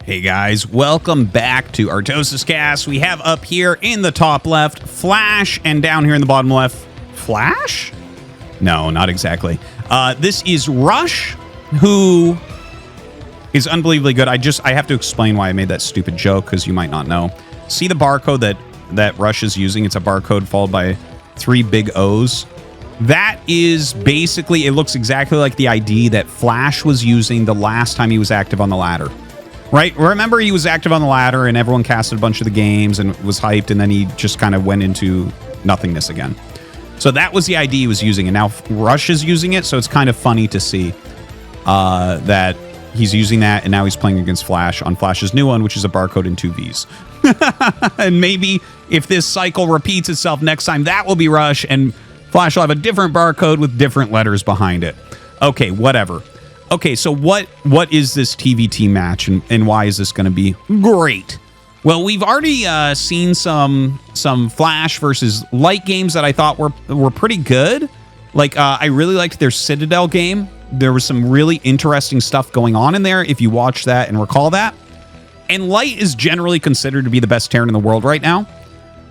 Hey guys, welcome back to ArtosisCasts. We have up here in the top left, Flash, and down here in the bottom left, Flash? No, not exactly. This is Rush, who is unbelievably good. I have to explain why I made that stupid joke, because you might not know. See the barcode that Rush is using? It's a barcode followed by 3 big O's. That is basically, it looks exactly like the ID that Flash was using the last time he was active on the ladder. Right? Remember, he was active on the ladder and everyone casted a bunch of the games and was hyped, and then he just kind of went into nothingness again. So that was the ID he was using, and now Rush is using it, so it's kind of funny to see that he's using that, and now he's playing against Flash on Flash's new one, which is a barcode and 2 V's. And maybe if this cycle repeats itself next time, that will be Rush, and Flash will have a different barcode with different letters behind it. Okay, whatever. Okay, so what is this TVT match, and why is this going to be great? Well, we've already seen some Flash versus Light games that I thought were pretty good. Like, I really liked their Citadel game. There was some really interesting stuff going on in there, if you watch that and recall that. And Light is generally considered to be the best Terran in the world right now.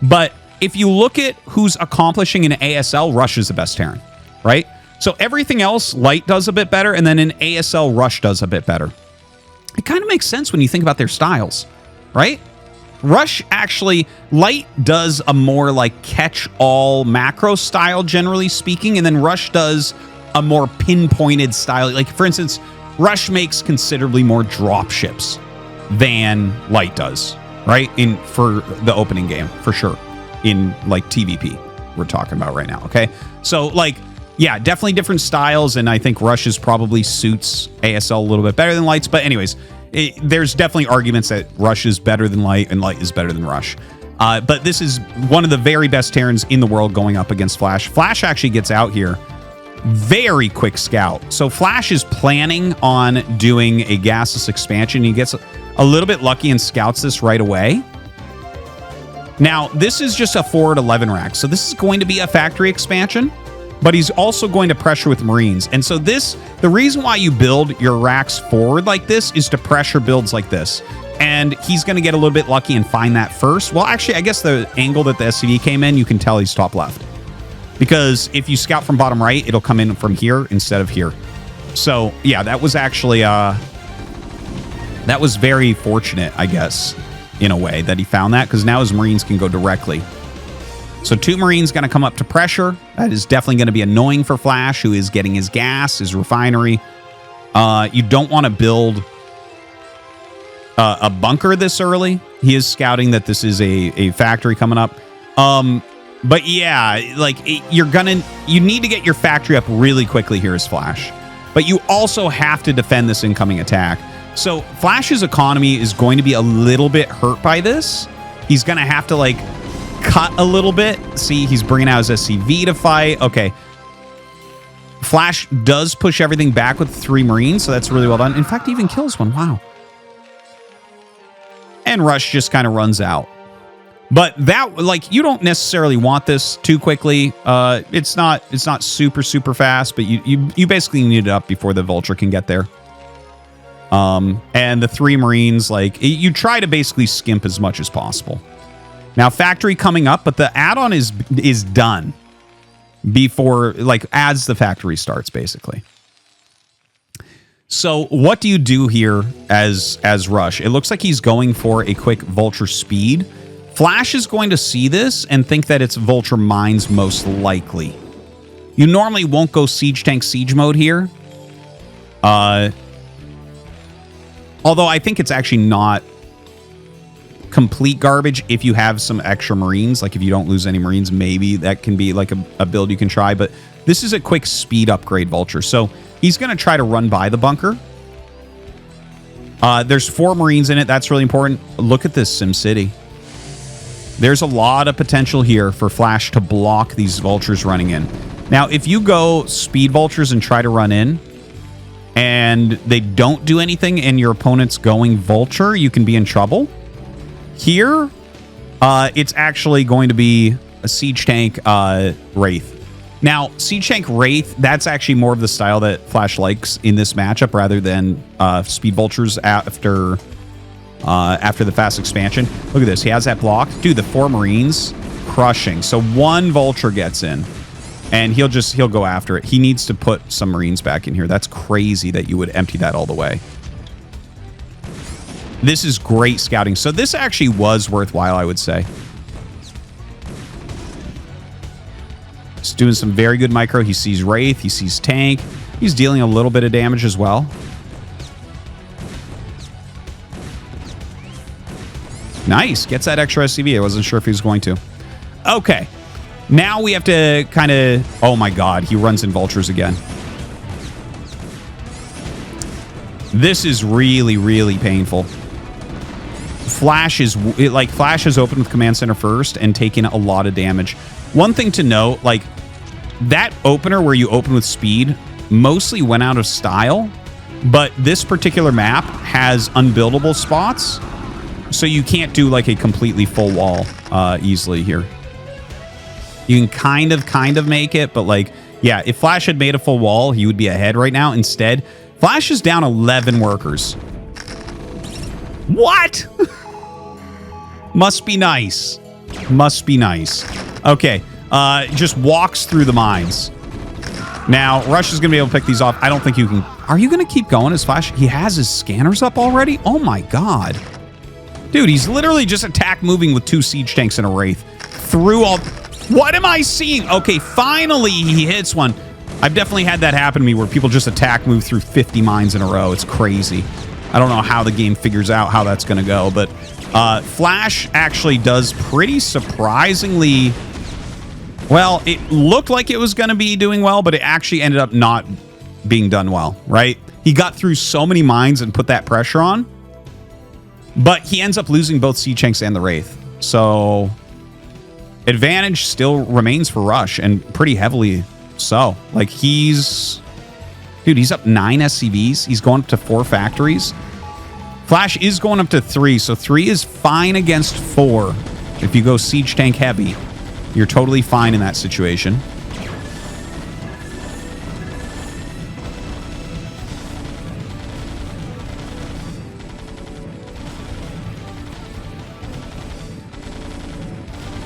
But if you look at who's accomplishing in ASL, Rush is the best Terran, right? So everything else, Light does a bit better, and then in ASL, Rush does a bit better. It kind of makes sense when you think about their styles, right? Rush actually, Light does a more like catch-all macro style, generally speaking, and then Rush does a more pinpointed style. Like, for instance, Rush makes considerably more drop ships than Light does, right? For the opening game, for sure. In, like, TVP, we're talking about right now, okay? So, like, yeah, definitely different styles, and I think Rush's probably suits ASL a little bit better than Light's. But anyways, there's definitely arguments that Rush is better than Light, and Light is better than Rush. But this is one of the very best Terrans in the world going up against Flash. Flash actually gets out here. Very quick scout. So Flash is planning on doing a gaseous expansion. He gets a little bit lucky and scouts this right away. Now, this is just a forward 11 rack. So this is going to be a factory expansion, but he's also going to pressure with Marines. And so the reason why you build your racks forward like this is to pressure builds like this. And he's going to get a little bit lucky and find that first. Well, actually, I guess the angle that the SCV came in, you can tell he's top left. Because if you scout from bottom right, it'll come in from here instead of here. So, yeah, that was actually, that was very fortunate, I guess, in a way, that he found that, because now his Marines can go directly. So 2 Marines going to come up to pressure. That is definitely going to be annoying for Flash, who is getting his gas, his refinery. You don't want to build a bunker this early. He is scouting that this is a factory coming up. But yeah, like, you need to get your factory up really quickly here as Flash. But you also have to defend this incoming attack. So Flash's economy is going to be a little bit hurt by this. He's going to have to, like, cut a little bit. See, he's bringing out his SCV to fight. Okay. Flash does push everything back with 3 Marines, so that's really well done. In fact, he even kills one. Wow. And Rush just kind of runs out. But that, like, you don't necessarily want this too quickly. It's not super, super fast, but you basically need it up before the Vulture can get there. And the 3 Marines, like, you try to basically skimp as much as possible. Now, factory coming up, but the add-on is done before, like, as the factory starts, basically. So what do you do here as Rush? It looks like he's going for a quick Vulture speed. Flash is going to see this and think that it's Vulture mines most likely. You normally won't go siege tank siege mode here. Although I think it's actually not complete garbage if you have some extra Marines. Like, if you don't lose any Marines, maybe that can be like a build you can try. But this is a quick speed upgrade Vulture. So he's going to try to run by the bunker. There's 4 Marines in it. That's really important. Look at this SimCity. There's a lot of potential here for Flash to block these Vultures running in. Now, if you go speed Vultures and try to run in, and they don't do anything, and your opponent's going Vulture, you can be in trouble. Here, it's actually going to be a Siege Tank Wraith. Now, Siege Tank Wraith, that's actually more of the style that Flash likes in this matchup rather than Speed Vultures after after the fast expansion. Look at this. He has that block. Dude, the 4 Marines crushing. So 1 Vulture gets in, and he'll go after it. He needs to put some Marines back in here. That's crazy that you would empty that all the way. This is great scouting. So this actually was worthwhile, I would say. He's doing some very good micro. He sees Wraith. He sees Tank. He's dealing a little bit of damage as well. Nice. Gets that extra SCV. I wasn't sure if he was going to. Okay. Now we have to kind of... Oh my god. He runs in Vultures again. This is really, really painful. Flash is open with Command Center first and taking a lot of damage. One thing to note, like, that opener where you open with speed mostly went out of style, but this particular map has unbuildable spots, so you can't do like a completely full wall easily here. You can kind of make it, but like, yeah, if Flash had made a full wall, he would be ahead right now. Instead, Flash is down 11 workers. What? Must be nice. Must be nice. Okay. Just walks through the mines. Now, Rush is going to be able to pick these off. I don't think you can... Are you going to keep going as Flash? He has his scanners up already? Oh my god. Dude, he's literally just attack moving with 2 siege tanks and a Wraith. Through all... What am I seeing? Okay, finally he hits one. I've definitely had that happen to me where people just attack move through 50 mines in a row. It's crazy. I don't know how the game figures out how that's going to go, but Flash actually does pretty surprisingly... Well, it looked like it was going to be doing well, but it actually ended up not being done well, right? He got through so many mines and put that pressure on, but he ends up losing both Siege Tanks and the Wraith. So, advantage still remains for Rush, and pretty heavily so. Like, he's up 9 SCVs. He's going up to 4 factories. Flash is going up to 3, so 3 is fine against 4. If you go Siege Tank heavy, you're totally fine in that situation.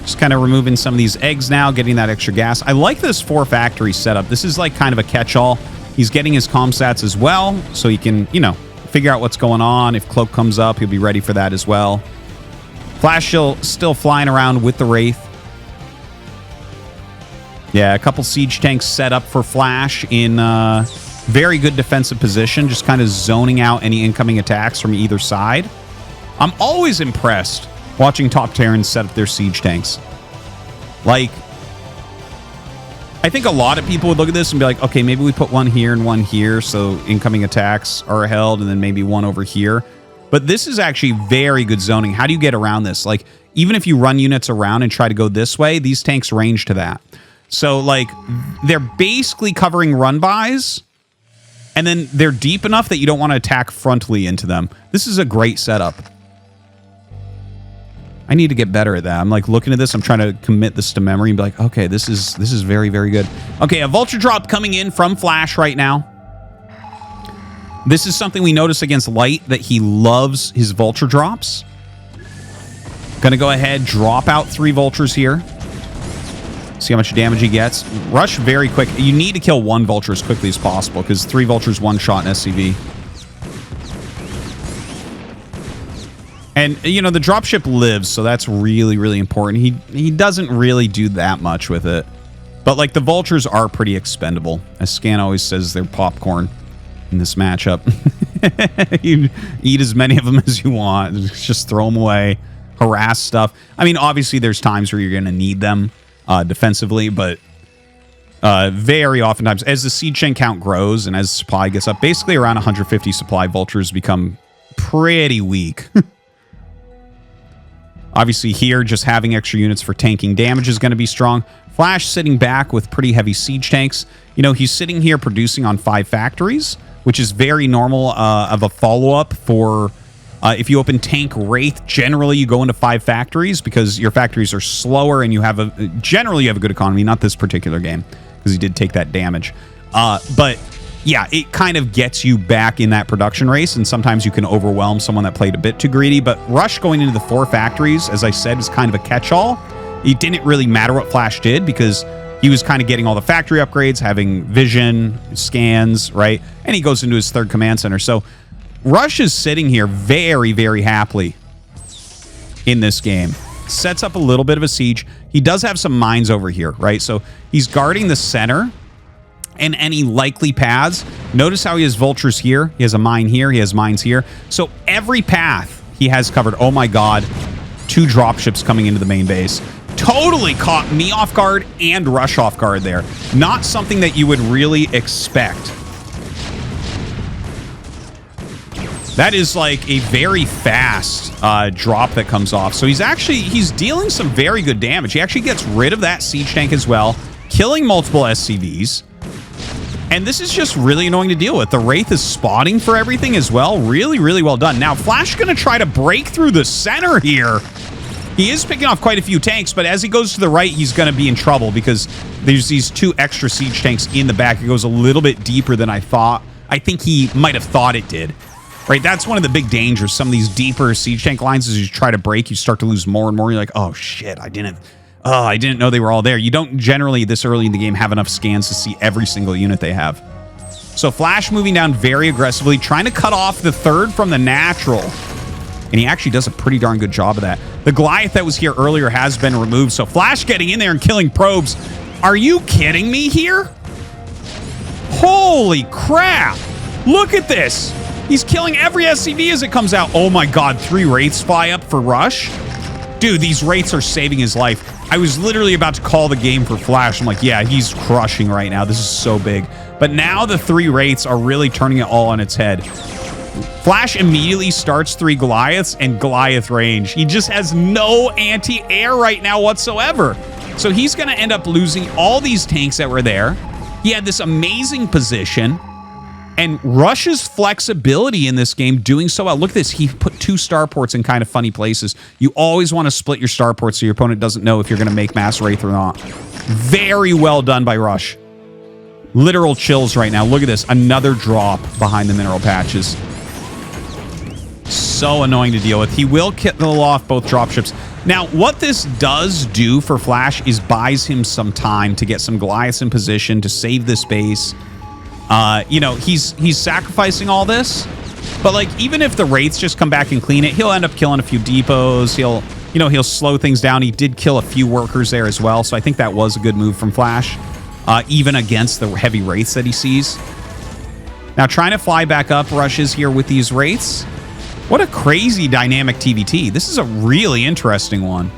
Just kind of removing some of these eggs now, getting that extra gas. I like this 4 factory setup. This is like kind of a catch-all. He's getting his comm sats as well, so he can, you know, figure out what's going on. If Cloak comes up, he'll be ready for that as well. Flash still flying around with the Wraith. Yeah, a couple siege tanks set up for Flash in very good defensive position, just kind of zoning out any incoming attacks from either side. I'm always impressed watching top Terrans set up their siege tanks. Like, I think a lot of people would look at this and be like, okay, maybe we put one here and one here so incoming attacks are held, and then maybe one over here. But this is actually very good zoning. How do you get around this? Like, even if you run units around and try to go this way, these tanks range to that. So, like, they're basically covering run-bys, and then they're deep enough that you don't want to attack frontally into them. This is a great setup. I need to get better at that. I'm, like, looking at this. I'm trying to commit this to memory and be like, okay, this is very, very good. Okay, a Vulture drop coming in from Flash right now. This is something we notice against Light, that he loves his Vulture drops. Gonna go ahead, drop out 3 Vultures here. See how much damage he gets. Rush very quick. You need to kill 1 Vulture as quickly as possible, because 3 Vultures, 1 shot in SCV. And, you know, the dropship lives, so that's really, really important. He doesn't really do that much with it. But, like, the Vultures are pretty expendable. As Scan always says, they're popcorn in this matchup. You eat as many of them as you want. Just throw them away. Harass stuff. I mean, obviously, there's times where you're going to need them defensively, but very oftentimes, as the siege chain count grows and as supply gets up, basically around 150 supply, Vultures become pretty weak. Obviously here, just having extra units for tanking damage is going to be strong. Flash sitting back with pretty heavy siege tanks. You know, he's sitting here producing on 5 factories, which is very normal of a follow-up for... if you open Tank Wraith, generally you go into 5 factories because your factories are slower and you have generally you have a good economy. Not this particular game, because he did take that damage. But yeah, it kind of gets you back in that production race, and sometimes you can overwhelm someone that played a bit too greedy. But Rush going into the 4 factories, as I said, is kind of a catch-all. It didn't really matter what Flash did because he was kind of getting all the factory upgrades, having vision, scans, right? And he goes into his 3rd command center. So Rush is sitting here very, very happily in this game. Sets up a little bit of a siege. He does have some mines over here, right? So he's guarding the center and any likely paths. Notice how he has vultures here. He has a mine here. He has mines here. So every path he has covered. Oh my God. 2 dropships coming into the main base. Totally caught me off guard and Rush off guard there. Not something that you would really expect. That is like a very fast drop that comes off. So he's dealing some very good damage. He actually gets rid of that siege tank as well, killing multiple SCVs. And this is just really annoying to deal with. The Wraith is spotting for everything as well. Really, really well done. Now, Flash going to try to break through the center here. He is picking off quite a few tanks, but as he goes to the right, he's going to be in trouble because there's these 2 extra siege tanks in the back. It goes a little bit deeper than I thought. I think he might have thought it did. Right, that's one of the big dangers. Some of these deeper siege tank lines, as you try to break, you start to lose more and more. You're like, oh shit, I didn't know they were all there. You don't generally this early in the game have enough scans to see every single unit they have. So Flash moving down very aggressively, trying to cut off the 3rd from the natural. And he actually does a pretty darn good job of that. The Goliath that was here earlier has been removed. So Flash getting in there and killing probes. Are you kidding me here? Holy crap. Look at this. He's killing every SCV as it comes out. Oh my God, 3 Wraiths fly up for Rush. Dude, these Wraiths are saving his life. I was literally about to call the game for Flash. I'm like, yeah, he's crushing right now. This is so big. But now the 3 Wraiths are really turning it all on its head. Flash immediately starts 3 Goliaths and Goliath range. He just has no anti-air right now whatsoever. So he's going to end up losing all these tanks that were there. He had this amazing position. And Rush's flexibility in this game doing so well. Look at this. He put 2 starports in kind of funny places. You always want to split your starports so your opponent doesn't know if you're going to make mass Wraith or not. Very well done by Rush. Literal chills right now. Look at this. Another drop behind the mineral patches. So annoying to deal with. He will kill off both dropships. Now, what this does do for Flash is buys him some time to get some Goliaths in position to save this base. You know, he's sacrificing all this, but like even if the Wraiths just come back and clean it, he'll end up killing a few depots. He'll slow things down. He did kill a few workers there as well, so I think that was a good move from Flash, even against the heavy Wraiths that he sees. Now trying to fly back up Rushes here with these Wraiths. What a crazy dynamic TVT. This is a really interesting one.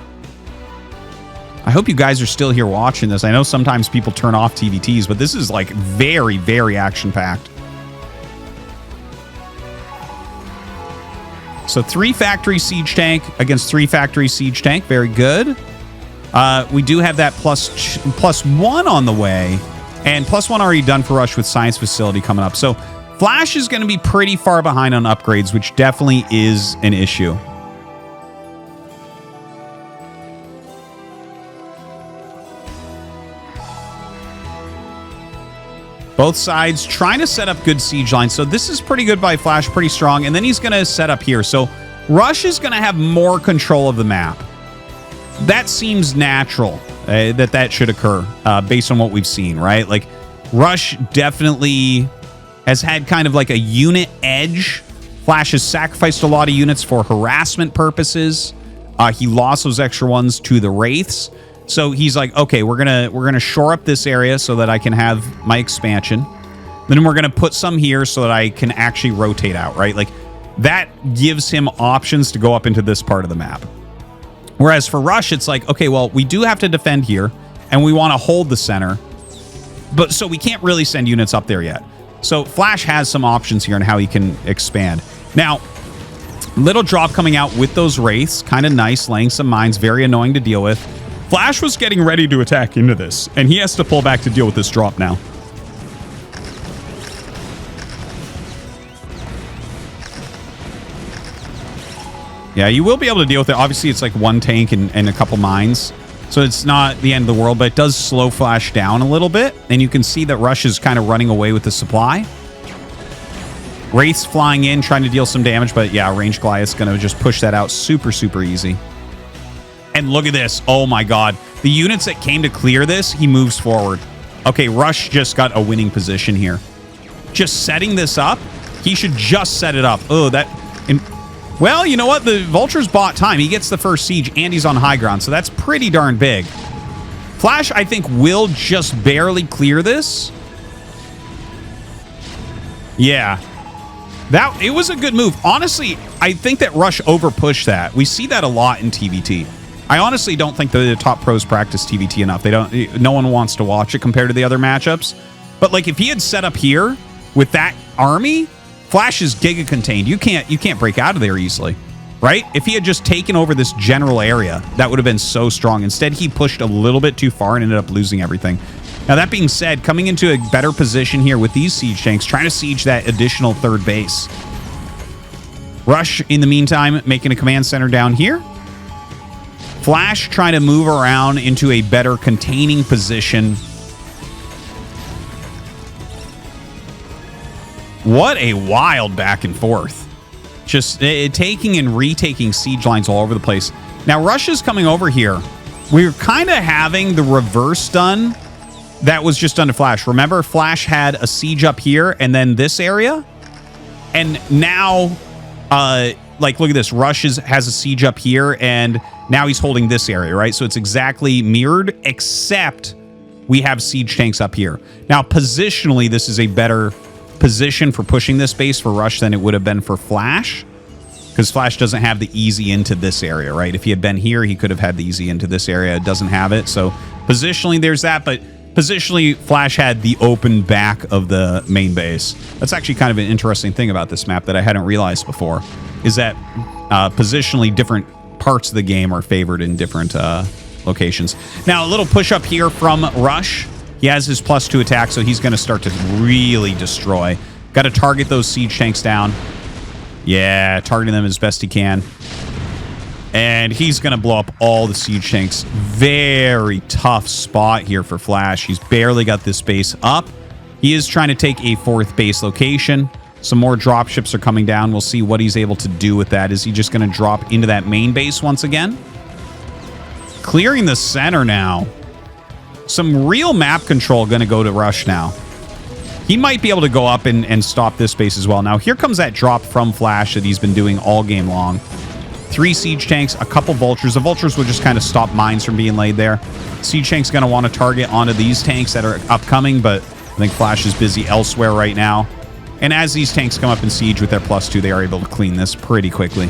I hope you guys are still here watching this. I know sometimes people turn off TVTs, but this is like very, very action-packed. So 3 factory siege tank against 3 factory siege tank. Very good. We do have that plus 1 on the way. And plus 1 already done for Rush with Science Facility coming up. So Flash is going to be pretty far behind on upgrades, which definitely is an issue. Both sides trying to set up good siege lines. So this is pretty good by Flash, pretty strong. And then he's going to set up here. So Rush is going to have more control of the map. That seems natural that should occur based on what we've seen, right? Like Rush definitely has had kind of like a unit edge. Flash has sacrificed a lot of units for harassment purposes. He lost those extra ones to the Wraiths. So he's like, okay, we're gonna shore up this area so that I can have my expansion. Then we're gonna put some here so that I can actually rotate out, right? Like that gives him options to go up into this part of the map. Whereas for Rush, it's like, okay, well, we do have to defend here and we want to hold the center, but so we can't really send units up there yet. So Flash has some options here on how he can expand. Now, little drop coming out with those Wraiths, kind of nice, laying some mines, very annoying to deal with. Flash was getting ready to attack into this, and he has to pull back to deal with this drop now. Yeah, you will be able to deal with it. Obviously, it's like 1 tank and a couple mines. So it's not the end of the world, but it does slow Flash down a little bit. And you can see that Rush is kind of running away with the supply. Wraith's flying in, trying to deal some damage, but yeah, Ranged Goliath's going to just push that out super, super easy. And look at this. Oh my god. The units that came to clear this, he moves forward. Okay, Rush just got a winning position here. Just setting this up, he should just set it up. Oh, that... Well, you know what? The Vultures bought time. He gets the first siege, and he's on high ground, so that's pretty darn big. Flash, I think, will just barely clear this. Yeah. It was a good move. Honestly, I think that Rush overpushed that. We see that a lot in TVT. I honestly don't think the top pros practice TVT enough. No one wants to watch it compared to the other matchups. But like if he had set up here with that army, Flash is giga contained. You can't break out of there easily, right? If he had just taken over this general area, that would have been so strong. Instead, he pushed a little bit too far and ended up losing everything. Now, that being said, coming into a better position here with these siege tanks, trying to siege that additional third base. Rush, in the meantime, making a command center down here. Flash trying to move around into a better containing position. What a wild back and forth. Just taking and retaking siege lines all over the place. Now, Rush is coming over here. We're kind of having the reverse done that was just done to Flash. Remember, Flash had a siege up here and then this area? And now, like, look at this. Rush has a siege up here, and now he's holding this area, right? So it's exactly mirrored, except we have siege tanks up here. Now, positionally, this is a better position for pushing this base for Rush than it would have been for Flash, because Flash doesn't have the easy into this area, right? If he had been here, he could have had the easy into this area. It doesn't have it. So positionally, there's that, but positionally, Flash had the open back of the main base. That's actually kind of an interesting thing about this map that I hadn't realized before, is that positionally different parts of the game are favored in different locations. Now, a little push up here from Rush. He has his +2 attack, so he's going to start to really destroy. Got to target those siege tanks down. Yeah, targeting them as best he can. And he's going to blow up all the siege tanks. Very tough spot here for Flash. He's barely got this base up. He is trying to take a fourth base location. Some more dropships are coming down. We'll see what he's able to do with that. Is he just going to drop into that main base once again? Clearing the center now. Some real map control going to go to Rush now. He might be able to go up and stop this base as well. Now, here comes that drop from Flash that he's been doing all game long. 3 siege tanks, a couple vultures. The vultures will just kind of stop mines from being laid there. Siege tank's going to want to target onto these tanks that are upcoming, but I think Flash is busy elsewhere right now. And as these tanks come up in siege with their +2, they are able to clean this pretty quickly.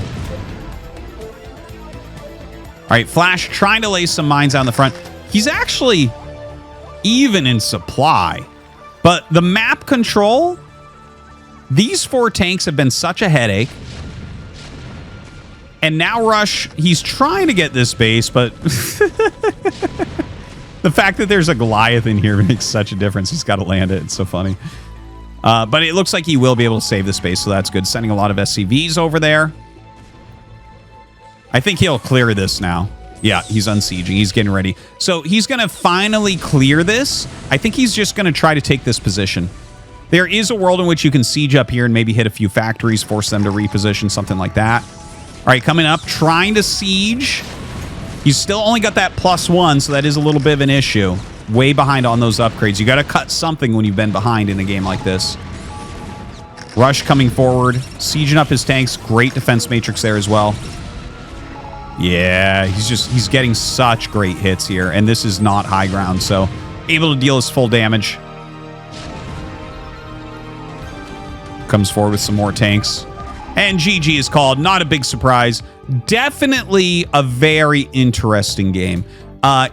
All right, Flash trying to lay some mines on the front. He's actually even in supply, but the map control, these 4 tanks have been such a headache. And now Rush, he's trying to get this base, but the fact that there's a Goliath in here makes such a difference. He's got to land it. It's so funny. But it looks like he will be able to save the space, so that's good. Sending a lot of SCVs over there. I think he'll clear this now. Yeah, he's unsieging. He's getting ready. So he's going to finally clear this. I think he's just going to try to take this position. There is a world in which you can siege up here and maybe hit a few factories, force them to reposition, something like that. All right, coming up, trying to siege. He's still only got that +1, so that is a little bit of an issue. Way behind on those upgrades. You got to cut something when you've been behind in a game like this. Rush coming forward, sieging up his tanks. Great defense matrix there as well. Yeah, he's getting such great hits here, and this is not high ground, so able to deal his full damage. Comes forward with some more tanks. And GG is called. Not a big surprise. Definitely a very interesting game.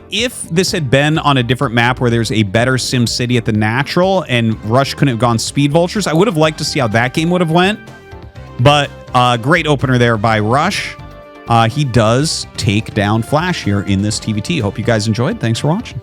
If this had been on a different map where there's a better SimCity at the natural and Rush couldn't have gone Speed Vultures, I would have liked to see how that game would have went. But great opener there by Rush. He does take down Flash here in this TVT. Hope you guys enjoyed. Thanks for watching.